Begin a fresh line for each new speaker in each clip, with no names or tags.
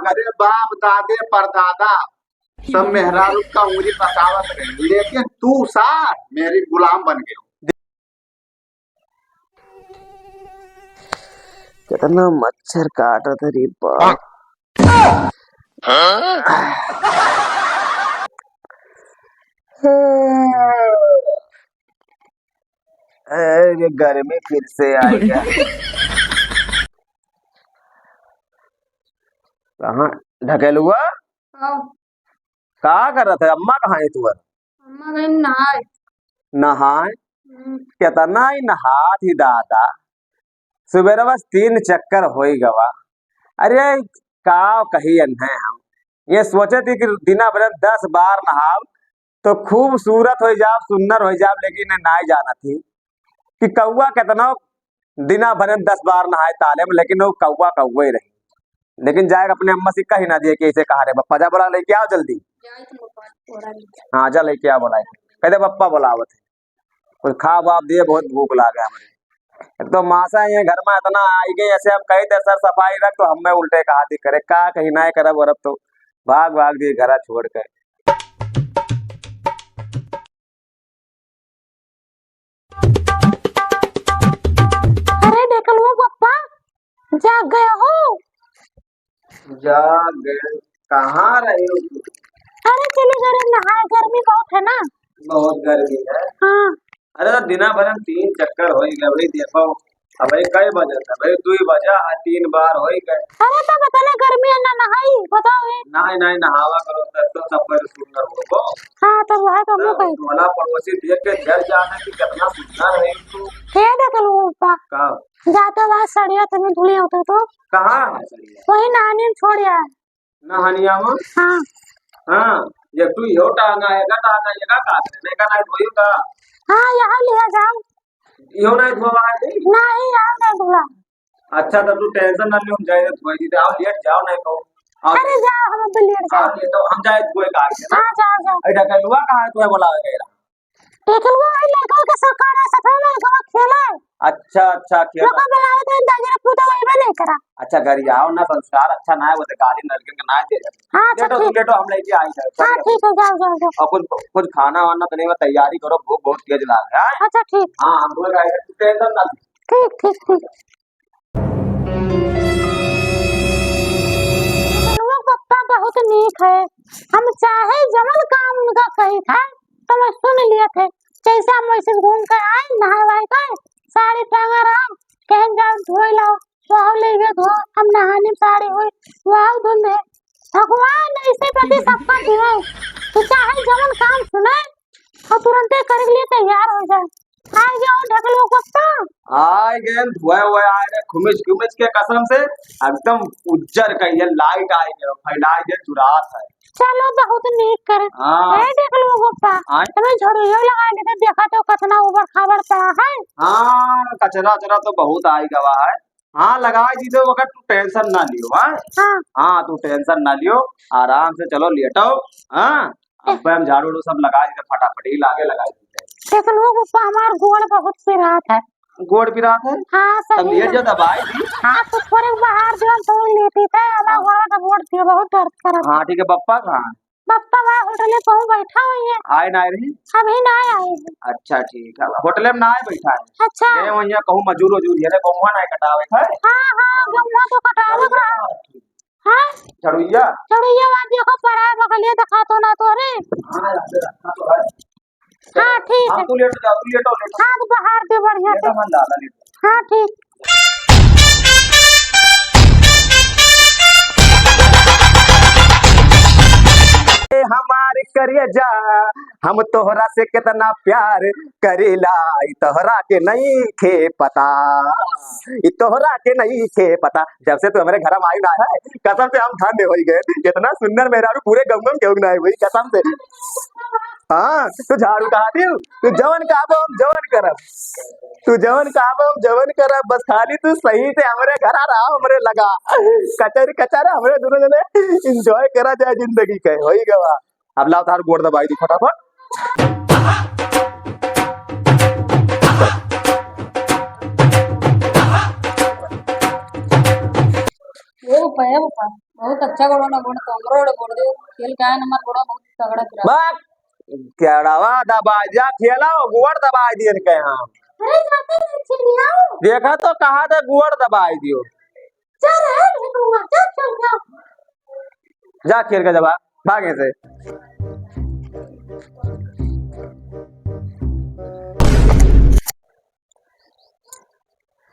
अरे बाप दादे परदादा सब मेहरारू का उंगली पकावत रहे, लेकिन तू सा मेरी गुलाम बन गई।
कितना मच्छर काटा था रे बाप। अरे गर्मी फिर से आ गया। कहाँ ढकेलुआ क्या कर रहा था? अम्मा कहाँ है? तू
अम्मा गई नहाए।
नहाए? कितना ही नहा थी दादा, सुबह बस 3 चक्कर हो ही गवा। अरे का कही है, हम ये सोचे थे कि दिना भर 10 बार नहाव तो खूबसूरत हो जाओ, सुंदर हो जाओ, लेकिन नहाए जाना थी कि कौआ कितना दिना भर 10 बार नहाए ताले में, लेकिन वो कौआ कौआ ही रही। लेकिन जाए अपने अम्मा से कही ना दिए कि ऐसे कहा रे बप्पा जा बोला लेके आओ जल्दी। हाँ जा लेके आओ बोला, कहते बप्पा बोलावत है, कुछ खा बाप दिए, बहुत भूख लागे हमारे। तो मासा ये घर में इतना आई गई, ऐसे हम कही थे सर सफाई रख, तो हमें उल्टे कहा थी करे का कहीं ना करब, और अब तो भाग भाग दिए घर छोड़ के।
अरे देख लो पप्पा, जाग गए हो?
जाग गए? कहाँ रहे हो?
अरे चले गए नहाए, गर्मी बहुत है ना।
बहुत गर्मी है।
हाँ।
अरे तो दिना भर 3 चक्कर हो गए भाई, देखो अब भाई कई बजे था भाई, 2 बजा 3 बार हो गए।
अरे तो बता ना, गर्मी है ना, नहाई बताओ।
नहीं नहीं नहावा करो तो सब पर सुंदर हो।
हाँ तो वह तो हम लोग कही
वाला पड़ोसी देख के डर जाना कि कितना सुंदर है तू।
क्या देख लो पप्पा,
कब
जाते बाद सड़िया तुम्हें धुले होते तो
कहाँ है सरिया?
वही नहाने में छोड़ आया।
नहानिया में?
हाँ
हाँ ये तू यो टांगा है का नहीं का नहीं धोई का?
हाँ यहाँ लिया जाओ।
यो नहीं धोवा है नहीं?
नहीं यहाँ नहीं धुला।
अच्छा तो तू टेंशन ना ले, हम जाए धोई दी आओ, लेट जाओ नहीं तो।
अरे जाओ, हम अब लेट जाओ।
ये तो हम जाए धोए का आगे ना।
हाँ जाओ जाओ।
अरे ढकेलुआ कहाँ है? तुम्हें बोला है
लेकिन वो लड़का के सकाना सफा लड़का खेला है।
अच्छा अच्छा खेल।
लोग बुलाए तो दाजरा पूता वही में नहीं करा।
अच्छा घर आओ ना, संस्कार अच्छा ना है वो, गाली लड़के का ना दे।
हाँ अच्छा ठीक
है, हम लेके आई है।
हाँ ठीक है, जाओ जाओ जाओ।
और कुछ खाना वाना तो नहीं, तैयारी करो, भूख बहुत तेज लाग है।
अच्छा ठीक।
हाँ हम बोल रहे हैं टेंशन ना।
ठीक ठीक ठीक। पप्पा बहुत नीक है, हम चाहे जमन काम उनका कही था तो मैं सुन लिए थे। जैसे हम वैसे घूम कर आए, नहा वाए कर, साड़ी टांगा रहा, कहीं जाओ धोई लाओ, वहाँ ले गए धो, हम नहाने साड़ी हुई वहाँ धुंधे। भगवान ऐसे प्रति सबका दिए तो चाहे जमन काम सुने और तुरंत कर लिए तैयार हो जाए। आए जाओ ढकलो पप्पा।
आए गए धुए हुए आए रे, खुमिच खुमिच के कसम से एकदम उज्जर का ये लाइट आए गए, फैलाए गए तुरात है।
चलो बहुत नीक करे।
हाँ
देख लो पप्पा, तुम्हें झड़ियों लगा के देखा तो कितना ऊपर खबर पड़ा है।
हाँ कचरा चरा तो बहुत आई गवा है। हाँ लगाए जी तो वक्त तू टेंशन ना लियो। हाँ हाँ तू टेंशन ना लियो, आराम से चलो लेटो। हाँ अब हम झाड़ू सब लगा दी फटाफट ही लागे लगाई दी।
देख लो पप्पा, हमार गोड़ बहुत पिरात है।
गोड़ पिरात है?
हाँ
तब ले जो दवाई दी।
हाँ तो थोड़े बाहर जो तो लेती थे, हमारा गोड़ का गोड़ थी बहुत दर्द कर रहा।
हाँ ठीक है। बप्पा कहाँ?
बप्पा वहाँ होटल में कहूँ बैठा हुई है।
आए ना रही?
अभी ना आए हैं।
अच्छा ठीक है, होटल में ना आए बैठा है।
अच्छा
वही कहूँ मजूर वजूर है कहूँ ना कटावे है।
हाँ हाँ गम्मा तो कटावे का। हाँ
झड़ुइया
झड़िया बात देखो पराए बगलिया दिखा तो ना तो रे। हाँ ठीक है।
तू लेट जा, तू लेटो लेटो।
हाँ तो बाहर दे बढ़िया से। हाँ ठीक।
हमारे करिए जा, हम तोहरा से कितना प्यार करेला, तोहरा के नहीं खे पता, तोहरा के नहीं खे पता। जब से तू हमारे घर में आई ना है, कसम से हम धन्य हो गए। कितना सुंदर मेरा पूरे गम क्यों ना हुई कसम से। हाँ तू झाड़ू कहा दी, तू जवन कहबो हम जवन करब, तू जवन कहबो हम जवन करब, बस खाली तू सही से हमारे घर आ रहा, हमरे लगा कचर कचर हमरे दोनों जने एंजॉय करा जाए जिंदगी के होई गवा। अब लाओ तार गोड़ दबाई दी फटाफट।
ए पप्पा बहुत अच्छा गोड़ो ना गोड़ तोमरो गोड़ दे खेल का है नंबर गोड़ो बहुत तगड़ा करा
बात केड़वा दबा जा खेला गुड़ दबा दिए के हम
अरे जाते हैं चिड़ियाओ।
देखा तो कहा था गुड़ दबा दियो।
चल रे ढूंढूंगा चल चल जाओ।
जा खेल का जवाब भागे से।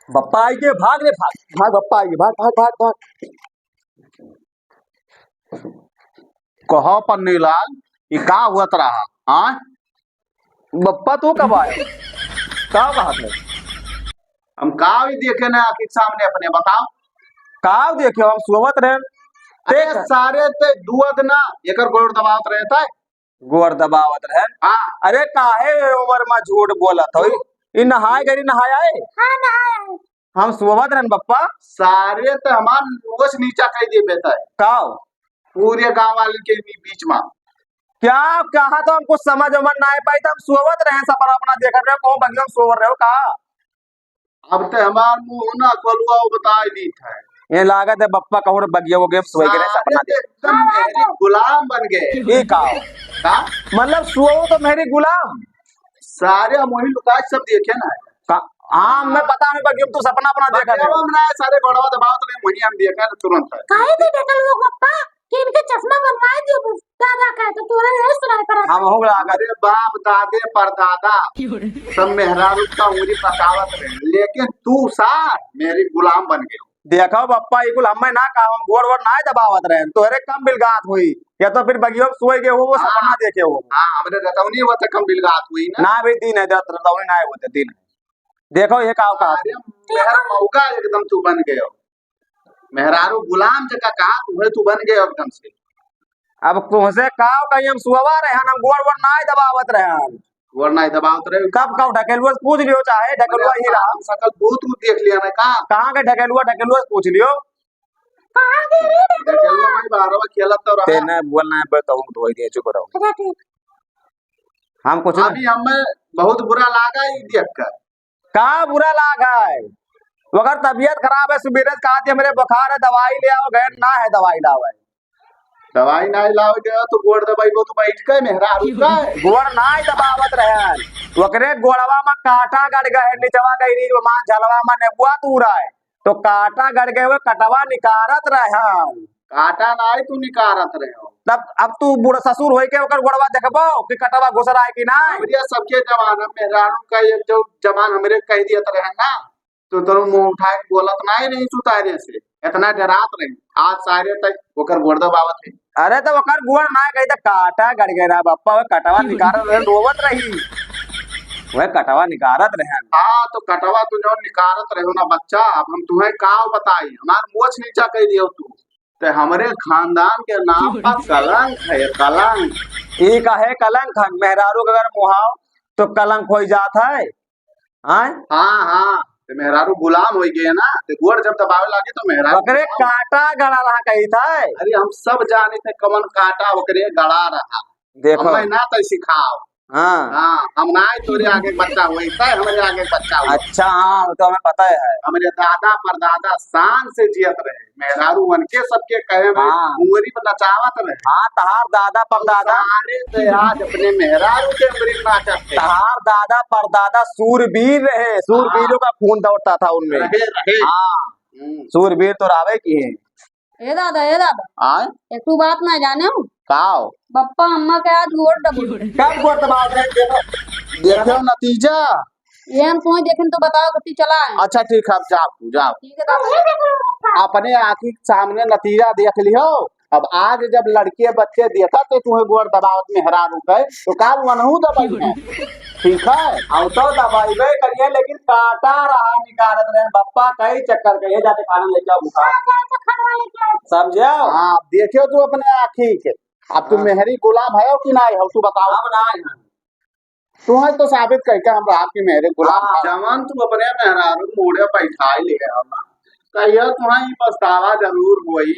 बप्पा आई के भाग रे भाग भाग बप्पा आई के भाग भाग भाग भाग।
कहो पन्नीलाल ये का हुआ रहा? हाँ
बप्पा तू कब आया? का कहा थे?
हम का भी देखे ना आखिर सामने अपने बताओ।
का देखियो हम सोवत रहे
अरे सारे ते दुअद ना एकर गोड़ दबावत रहता है।
गोड़ दबावत रहे।
हाँ
अरे काहे उम्र में झूठ बोलत हो? इ नहाए गरी नहाया है
हाँ नहाया है।
हम सोवत रहन बप्पा।
सारे तो हमार नोच नीचा कर दिए बेटा है
का
पूरे गांव वाले के बीच में।
क्या कहा तो हमको समझ उमर ना आ पाई तो हम सोवत रहे सफर अपना देख रहे हो बगिया में सोवर रहे हो का।
अब तो हमार मुंह ना खोलुआ बता दी था।
ये लागत है बप्पा कहूँ बगिया वो गेम सोए के सपना
सारे तो एकदम मेरे गुलाम बन गए।
ये का
का
मतलब सो तो मेरी गुलाम
सारे मोही लुका सब देखे ना
का। हाँ मैं पता नहीं बगिया तू सपना अपना देख रहे हो।
ना सारे गोड़वा दबावत रहे मोही हम देखा तुरंत।
काहे थे डेटल वो पप्पा कि इनके चश्मा बनवाए दियो दादा का तो तोरे नहीं सुनाई पड़ा।
हम हो लागत
अरे बाप दादे परदादा सब मेहरारू का उंगली पकावत रहे लेकिन तू सार मेरी गुलाम बन गए।
देखो बप्पा ये कुल हमें ना कहा हम गोड़ वोड़ ना दबावत रहे तोहरे कम बिलगात हुई या तो फिर बगिया में सोए गए हो वो सपना देखे हो।
हाँ हमरे रतौनी हुआ था कम बिलगात हुई ना।
ना भी दिन है रतौनी ना होते दिन है। देखो ये का
अरे मेरा मौका एकदम तू बन गए हो मेहरारू गुलाम जगह कहा तू बन गए एकदम से।
अब तुमसे का कहीं हम सुवा रहे हम गोड़ वोड़ ना दबावत रहे
गोड़ नहीं दबावत रहे
कब का ढकेलुआ पूछ लियो चाहे ढकेलुआ ही रहा
सकल भूत देख लिया ना का
कहाँ के ढकेलुआ पूछ लियो।
कहां गए रे
ढकेलुआ मैं 12 खेलत तो रहा।
तेने बोलना है तो हम तो दे चुप रहो
अच्छा ठीक।
हम कुछ
अभी हमें बहुत बुरा लगा ही देख कर।
का बुरा लागा है अगर तबीयत खराब है सुबेरे कहा मेरे बुखार है दवाई ले आओ गए ना है दवाई लाओ
दवाई नहीं लाओ गया तो गोड़ दबाई वो तो बैठ गए मेहरारू का
गोड़ ना दबावत रहे ओकरे गोड़वा में कांटा गड़ गए निचवा गई मान झलवा में नेबुआ तूरा है तो कांटा गड़ गए हुए कटवा निकारत रहे
काटा नहीं तू निकारत रहे हो।
तब अब तू बूढ़ा ससुर होई के ओकर गोड़वा देखबो कि कटवा घुसर आए कि ना।
हमरिया सबके जमाना मेहरारू का एक जो जमान हमरे कह दिया रहे ना तो तोर मुंह उठा के बोलत नहीं सुतारे से इतना डरात रहे आज सारे तक ओकर गोड़ दबावत है।
अरे तो ओकर गोड़ ना कही तो काटा गड़ गए रहा बप्पा वो कटवा निकारत रहे रोवत रही वह कटवा निकारत रहे।
हाँ तो कटवा तू जो निकारत रहे हो ना बच्चा अब हम तुम्हें का बताई हमार मोछ नीचा कह दियो तू तो हमरे खानदान के नाम पर कलंक है कलंक।
ये का है कलंक मेहरारू का अगर मुहाव तो कलंक हो जाता है।
हाँ हाँ तो मेहरारू गुलाम हो गए ना तो गोड़ जब दबावे लगे तो मेहरारू
ओकरे काटा गड़ा रहा कही था।
अरे हम सब जाने थे कमन काटा ओकरे गड़ा रहा
देखो
हमें ना तो सिखाओ।
हाँ
हाँ हम ना तोरे आगे बच्चा हुई था हमारे आगे बच्चा हुआ।
अच्छा हाँ तो हमें पता है
हमारे दादा परदादा शान से जियत रहे मेहरारू बन के सबके कहे में
हाँ।
उंगली पर नचावत रहे।
हाँ तहार दादा परदादा
सारे तो आज अपने मेहरारू के उंगली नाचत थे।
तहार दादा परदादा सूरवीर रहे सूरवीरों का खून दौड़ता था उनमें।
रहे रहे
हाँ सूरवीर तो रावे की है।
ए दादा
आय
एक तू बात ना जाने हो
काओ
पप्पा अम्मा के आज गोड़ दबो
कब गोड़ दबाव रहे देखो
देखो नतीजा।
ये हम तुम्हें देखें तो बताओ कति चला है।
अच्छा ठीक है जाओ जाओ
ठीक है दादा
अपने आँखी सामने नतीजा देख लियो। अब आज जब लड़के बच्चे देखा तो तुम्हें गोड़ दबावत में हरा रुके तो का मनहू दबाई ठीक है।
अब तो दबाइबे करिए लेकिन काटा रहा निकारत रहे बप्पा कई चक्कर कहिए जाके खाना लेके आओ बुखार समझो।
हाँ देखियो तू अपने आँखी के अब तू मेहरी गुलाम है कि नहीं हो तू बताओ।
अब ना
तुम्हें तो साबित करके हम आपकी मेहरे गुलाम जवान तू अपने मेहरारू मोड़े बैठा ले कहियो तुम्हें पछतावा जरूर हुई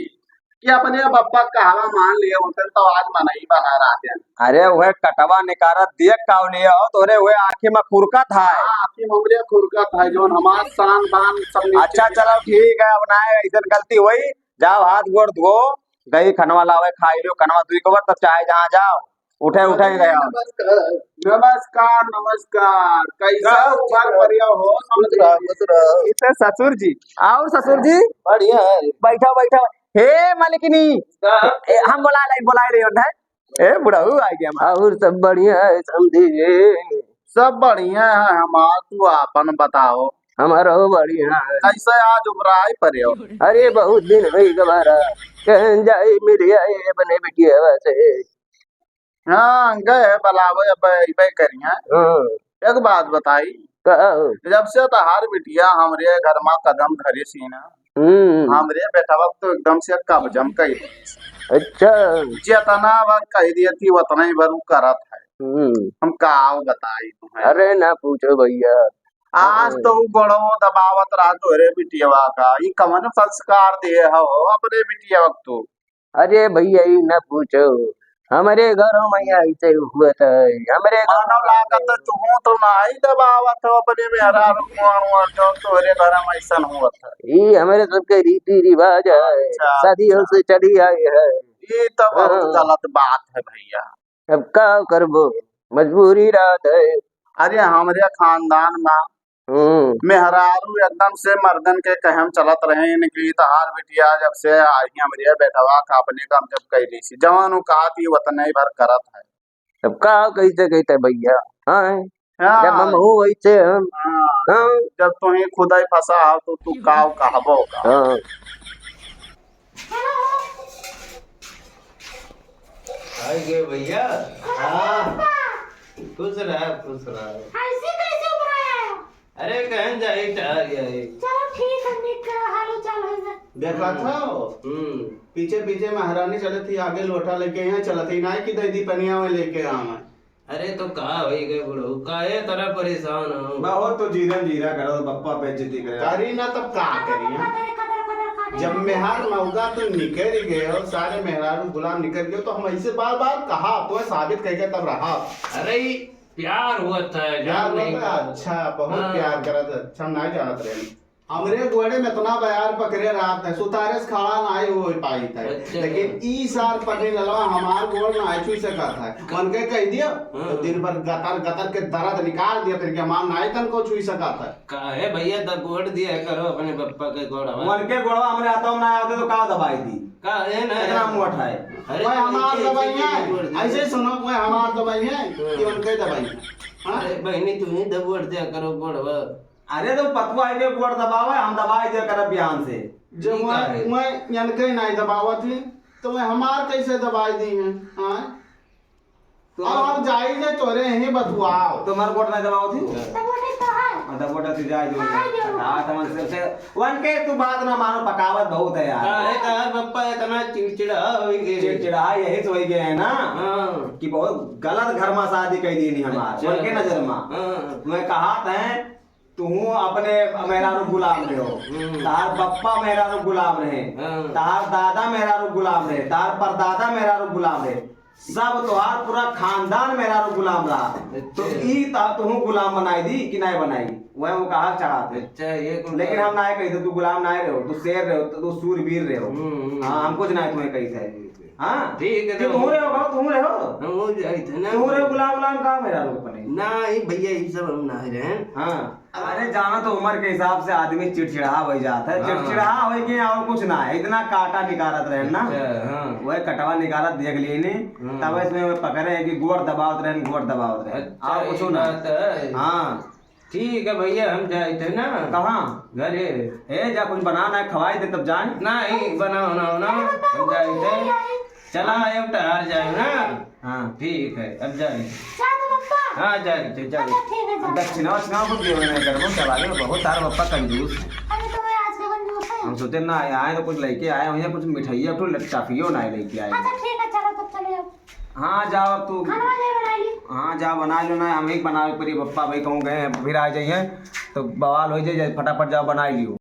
कि अपने बप्पा कहवा मान लिए होते तो आज मनाई बना रहा।
अरे वह कटवा निकारत देख का लिया तोरे हुए आंखें में खुरका था
आपकी ममरे खुरका था जो हमारा शान बान सब
अच्छा चलो ठीक है अब ना ऐसा गलती हुई जाओ हाथ गोड़ धो, गई खनवा लावे खाई लो, खनवा दुई कबर तब चाहे जहाँ जाओ, उठे उठे ही गया।
नमस्कार नमस्कार, कैसा उबार बढ़िया हो?
इसे ससुर जी, आओ ससुर जी,
बढ़िया है।
बैठा बैठा। हे मालिकिनी, हम बोला रही है। ए बुढ़ऊ आ गया।
और सब बढ़िया है समझिए।
सब बढ़िया है हमार, तू आपन बताओ।
हमारा बढ़िया है।
कैसे आज उबराई पड़े हो?
अरे बहुत दिन भई गवारा कहन जाए मेरे आए बने बिटिया से।
हाँ गए बलावे अब अइबे करिया।
हाँ,
एक बात बताई,
कहो।
जब से तहार बिटिया हमरे घर में कदम धरे सी ना, हमरे बेटवा तो एकदम से कब्जम कही।
अच्छा।
जितना बार कह दिया थी उतना ही बार वो करत है। हम का बताई तुम्हें।
अरे ना पूछो भैया।
आज तो बड़ो दबावत रहा तोरे बिटिया का, ये कमन संस्कार दिए हो अपने बिटिया तो।
अरे भैया ये ना पूछो, हमारे घरों में ऐसे हुआ था। हमारे
मानव लागत तो नहीं दबावत हो अपने में हरा तो तोरे घर में ऐसा हुआ था।
ये हमारे सबके रीति रिवाज है,
अच्छा,
सदियों से चली आई है।
ये तो बहुत गलत बात है भैया।
अब क्या करबो, मजबूरी रात है।
अरे हमारे खानदान में मेहरारू एकदम से मर्दन के कहम चलत रहे इनकी तहार बिटिया जब से आई हमारे बेटवा का अपने काम जब कैली सी जवान कहा थी वतन ही भर करत है।
अब का कैसे कहते भैया। हाँ,
हाँ,
जब हम हो वैसे हम। हाँ,
जब तुम्हें खुदा ही फंसा हो तो तू काव कहबो का।
हाँ।
आइए भैया। हाँ, खुश रहा खुश रहा।
ऐसे कैसे उबराया है?
अरे कहन जाए ठहर गए।
चलो ठीक है, निक के हालो चाल है ना।
देखा था पीछे पीछे महारानी चले थी, आगे लोटा लेके यहाँ चला थी ना कि दीदी पनिया में लेके आवा।
अरे तो कहा हो गए बुढ़ऊ, काहे तरह परेशान हो?
बहुत तो जीरा करो बप्पा बेइज्जती करे।
करी ना तब का करिया। जब मेहर मौका तो निकल गए और सारे मेहरारू गुलाम निकल गए तो हम ऐसे बार बार कहा तो साबित करके तब रहा।
अरे प्यार हुआ था
प्यार
नहीं
होता है, अच्छा बहुत
हाँ।
प्यार करत है, अच्छा नहीं जानत रहे। हमरे गोड़े में इतना बयार पकड़े रात है सुतारे से खड़ा नहीं हो पाई था।
अच्छा।
लेकिन ई सार पकड़े ललवा हमार गोड़ ना छू सकता है। मन के कह दिया तो दिन भर गतर गतर के दर्द निकाल दिया तेरे के मान नाई तन को छू सकता है।
काहे भैया तब गोड़ दिया करो अपने पप्पा के गोड़।
मन के गोड़वा हमरे आता ना आते तो का दबाई दी।
काहे ना
इतना मुंह उठाए।
अरे
मैं हमार दवाई है ऐसे सुनो, मैं हमार दवाई है कि उनके दवाई। हाँ
अरे बहनी तू ही दबोड़ दिया करो गोड़वा।
अरे तो पतवा के गोड़ दबावे, हम दबाई दे कर बयान से।
जब मैं यनके नहीं दबावत थी तो मैं हमार कैसे दवाई दी है। हाँ
तो
अब जाई जे तोरे ही बतुआओ।
तुम्हार गोड़ नहीं दबाओ थी
दबोटे तो है।
दबोटा थी जाए जो हां तमन से वन के तू बात ना मानो, पकावत बहुत है यार।
काहे तार पप्पा इतना चिड़चिड़ा हो गए।
चिड़चिड़ा यही तो हो गए है ना।
हाँ।
कि बहुत गलत घर में शादी कर दी नहीं हमार वन के नजर में।
हाँ।
मैं कहा था तू अपने मेहरारू गुलाम रहे हो, तार पप्पा मेहरारू गुलाम रहे, तार दादा मेहरारू गुलाम रहे, तार परदादा मेहरारू गुलाम रहे, सब तोहार पूरा खानदान मेहरारू गुलाम रहा। तो ई तू गुलाम बनाई दी कि नहीं बनाई, वह वो कहा चाहते।
अच्छा ये
लेकिन हम नहीं कही थे तू गुलाम नहीं रहे हो, तू शेर रहे हो, तू सूरवीर रहे हो। हाँ हम कुछ नहीं तुम्हें कही थे। हाँ
ठीक है
तुम रहे हो, तुम रहे हो,
हम हो जाए थे ना।
तुम रहे हो गुलाम गुलाम कहा मेरा लोग बने।
नहीं भैया ये सब हम ना रहे।
हाँ अरे जाना तो उम्र के हिसाब से आदमी चिड़चिड़ा हो जाता है। चिड़चिड़ा हो कि और कुछ ना है, इतना काटा निकारत रहे ना। वह कटवा निकारत देख लिए नहीं तब इसमें पकड़े है कि गोड़ दबावत रहे, गोड़ दबावत रहे। और कुछ ना। हाँ
ठीक है भैया हम जाए थे ना।
कहाँ
घरे
ए जा कुछ बनाना है खवाई दे तब जाए।
नहीं बनाओ ना हम जाए थे। चला आयो टहर जाए ना।
हाँ
ठीक है अब जाए।
जाओ पप्पा।
हाँ जाए थे
अच्छा ठीक है जाओ।
दक्षिणा वक्षिणा कुछ देवे नहीं करबो, चला गए बहुत तार पप्पा कंजूस है।
अरे तो मैं आज के कंजूस है।
हम सोचे ना आए तो कुछ लेके आए हैं, कुछ मिठाइयाँ तो टॉफियों ना लेके आए।
अच्छा ठीक है चलो तब चले अब।
हाँ जाओ अब तू।
खाना नहीं बनाई।
हाँ जाओ बना लो ना, हम ही बना पड़ी पप्पा भाई कहूँ गए फिर आ जाइए तो बवाल हो जाए, फटाफट जाओ बना लियो।